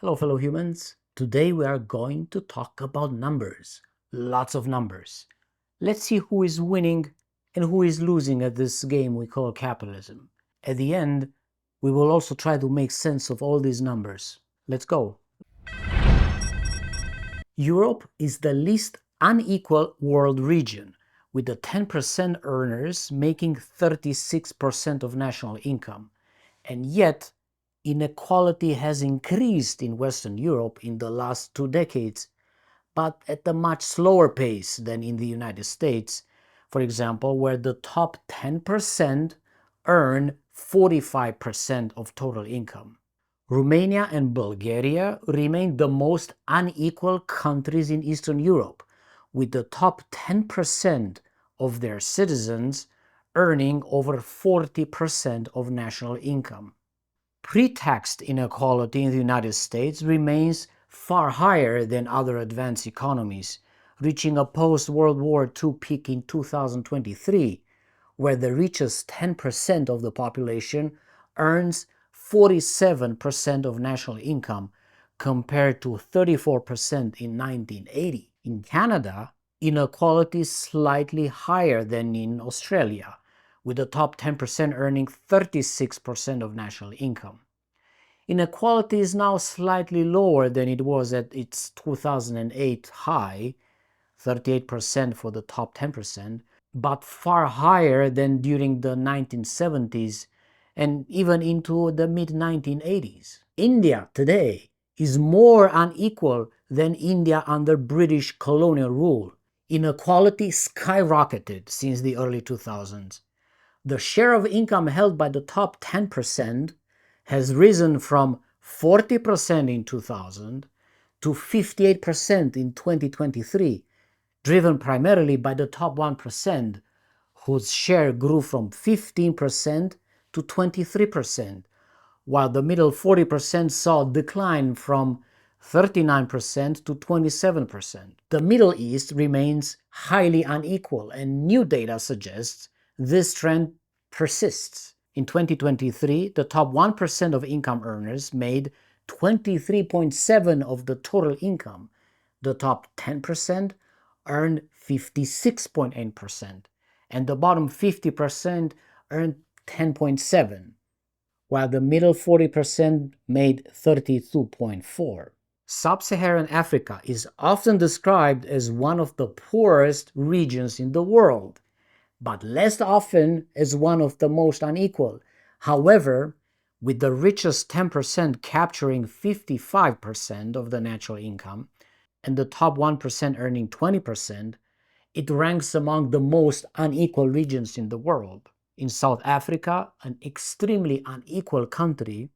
Hello, fellow humans. Today we are going to talk about numbers. Lots of numbers. Let's see who is winning and who is losing at this game we call capitalism. At the end, we will also try to make sense of all these numbers. Let's go. Europe is the least unequal world region, with the 10% earners making 36% of national income. And yet, inequality has increased in Western Europe in the last 2 decades, but at a much slower pace than in the United States, for example, where the top 10% earn 45% of total income. Romania and Bulgaria remain the most unequal countries in Eastern Europe, with the top 10% of their citizens earning over 40% of national income. Pre-tax inequality in the United States remains far higher than other advanced economies, reaching a post-World War II peak in 2023, where the richest 10% of the population earns 47% of national income, compared to 34% in 1980. In Canada, inequality is slightly higher than in Australia, with the top 10% earning 36% of national income. Inequality is now slightly lower than it was at its 2008 high, 38% for the top 10%, but far higher than during the 1970s and even into the mid-1980s. India today is more unequal than India under British colonial rule. Inequality skyrocketed since the early 2000s. The share of income held by the top 10% has risen from 40% in 2000 to 58% in 2023, driven primarily by the top 1%, whose share grew from 15% to 23%, while the middle 40% saw a decline from 39% to 27%. The Middle East remains highly unequal, and new data suggests this trend persists. In 2023, the top 1% of income earners made 23.7% of the total income. The top 10% earned 56.8%, and the bottom 50% earned 10.7%, while the middle 40% made 32.4%. Sub-Saharan Africa is often described as one of the poorest regions in the world, but less often as one of the most unequal. However, with the richest 10% capturing 55% of the national income and the top 1% earning 20%, it ranks among the most unequal regions in the world. In South Africa, an extremely unequal country,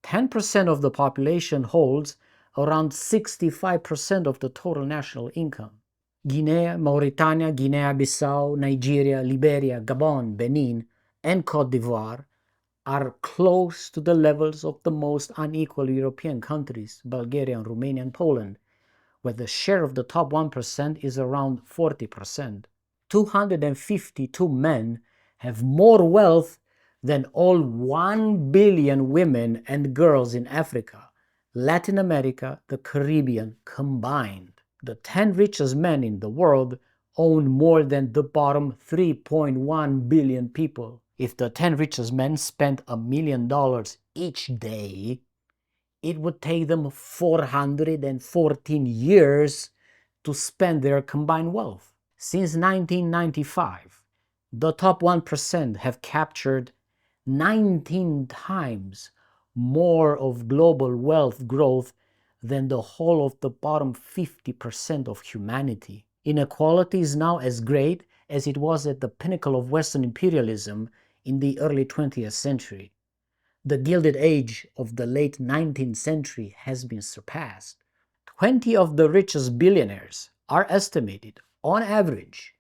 10% of the population holds around 65% of the total national income. Guinea, Mauritania, Guinea-Bissau, Nigeria, Liberia, Gabon, Benin, and Côte d'Ivoire are close to the levels of the most unequal European countries, Bulgaria, Romania, and Poland, where the share of the top 1% is around 40%. 252 men have more wealth than all 1 billion women and girls in Africa, Latin America, the Caribbean combined. The 10 richest men in the world own more than the bottom 3.1 billion people. If the 10 richest men spent $1 million each day, it would take them 414 years to spend their combined wealth. Since 1995, the top 1% have captured 19 times more of global wealth growth than the whole of the bottom 50% of humanity. Inequality is now as great as it was at the pinnacle of Western imperialism in the early 20th century. The Gilded Age of the late 19th century has been surpassed. 20 of the richest billionaires are estimated, on average,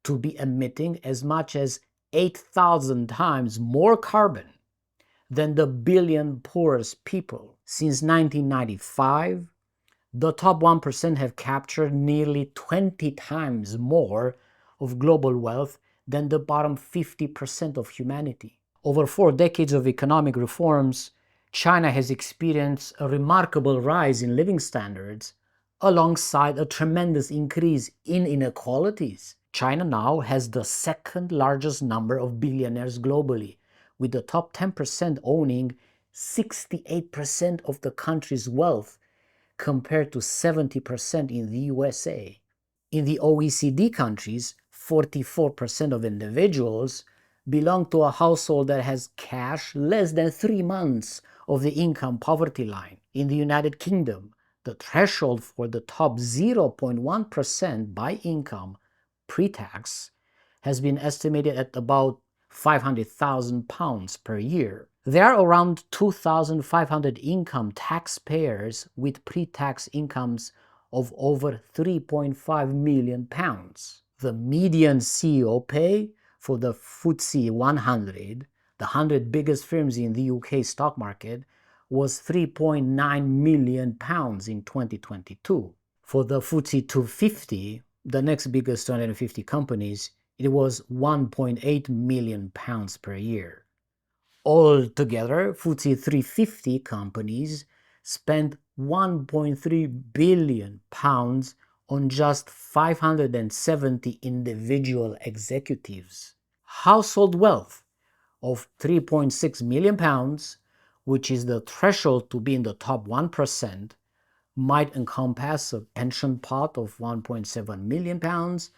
to be emitting as much as 8,000 times more carbon than the billion poorest people. Since 1995, the top 1% have captured nearly 20 times more of global wealth than the bottom 50% of humanity. Over 4 decades of economic reforms, China has experienced a remarkable rise in living standards alongside a tremendous increase in inequalities. China now has the second largest number of billionaires globally, with the top 10% owning 68% of the country's wealth compared to 70% in the USA. In the OECD countries, 44% of individuals belong to a household that has cash less than 3 months of the income poverty line. In the United Kingdom, the threshold for the top 0.1% by income pre-tax has been estimated at about £500,000 per year. There are around 2,500 income taxpayers with pre-tax incomes of over £3.5 million. The median CEO pay for the FTSE 100, the 100 biggest firms in the UK stock market, was £3.9 million in 2022. For the FTSE 250, the next biggest 250 companies, it was £1.8 million per year. Altogether, FTSE 350 companies spent £1.3 billion on just 570 individual executives. Household wealth of £3.6 million, which is the threshold to be in the top 1%, might encompass a pension pot of £1.7 million, £1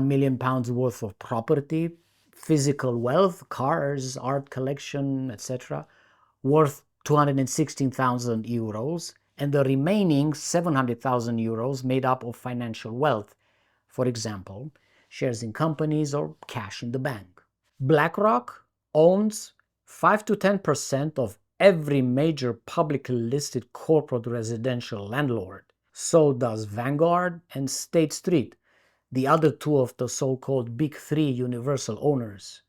million worth of property, physical wealth, cars, art collection, etc., worth €216,000, and the remaining €700,000 made up of financial wealth, for example, shares in companies or cash in the bank. BlackRock owns 5 to 10% of every major publicly listed corporate residential landlord. So does Vanguard and State Street, the other two of the so-called Big Three universal owners.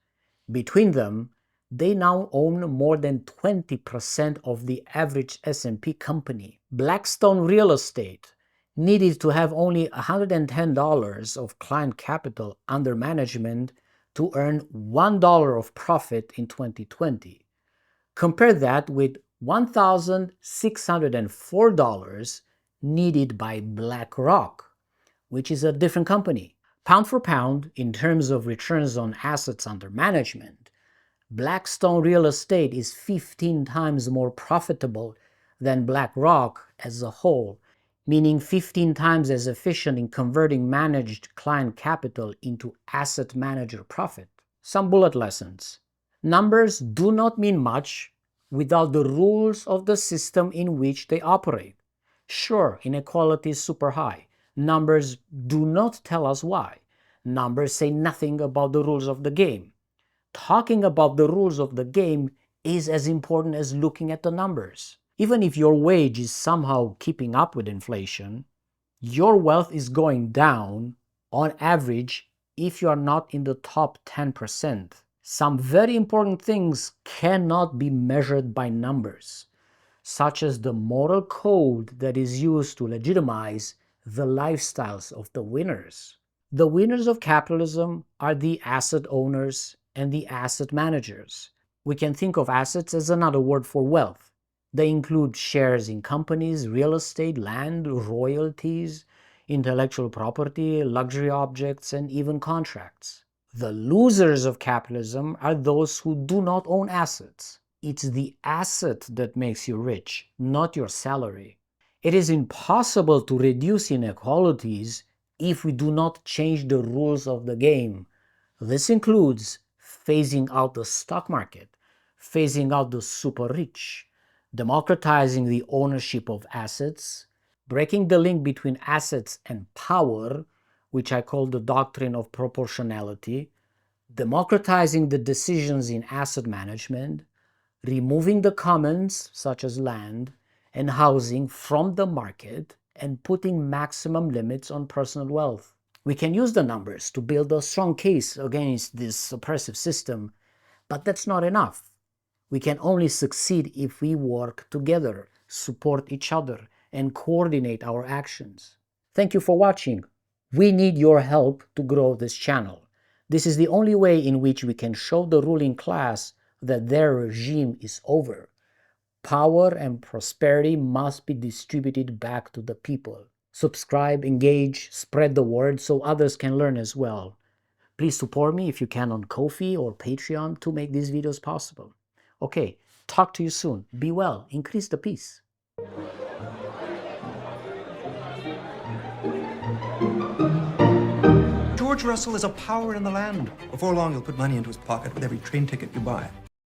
Between them, they now own more than 20% of the average S&P company. Blackstone Real Estate needed to have only $110 of client capital under management to earn $1 of profit in 2020. Compare that with $1,604 needed by BlackRock, which is a different company. Pound for pound, in terms of returns on assets under management, Blackstone Real Estate is 15 times more profitable than BlackRock as a whole, meaning 15 times as efficient in converting managed client capital into asset manager profit. Some bullet lessons. Numbers do not mean much without the rules of the system in which they operate. Sure, inequality is super high. Numbers do not tell us why. Numbers say nothing about the rules of the game. Talking about the rules of the game is as important as looking at the numbers. Even if your wage is somehow keeping up with inflation, your wealth is going down on average if you are not in the top 10%. Some very important things cannot be measured by numbers, such as the moral code that is used to legitimize the lifestyles of the winners. The winners of capitalism are the asset owners and the asset managers. We can think of assets as another word for wealth. They include shares in companies, real estate, land, royalties, intellectual property, luxury objects, and even contracts. The losers of capitalism are those who do not own assets. It's the asset that makes you rich, not your salary. It is impossible to reduce inequalities if we do not change the rules of the game. This includes phasing out the stock market, phasing out the super rich, democratizing the ownership of assets, breaking the link between assets and power, which I call the doctrine of proportionality, democratizing the decisions in asset management, removing the commons, such as land and housing, from the market, and putting maximum limits on personal wealth. We can use the numbers to build a strong case against this oppressive system, but that's not enough. We can only succeed if we work together, support each other, and coordinate our actions. Thank you for watching. We need your help to grow this channel. This is the only way in which we can show the ruling class that their regime is over. Power and prosperity must be distributed back to the people. Subscribe, engage, spread the word so others can learn as well. Please support me if you can on Ko-fi or Patreon to make these videos possible. Okay, talk to you soon. Be well. Increase the peace. George Russell is a power in the land. Before long, you'll put money into his pocket with every train ticket you buy.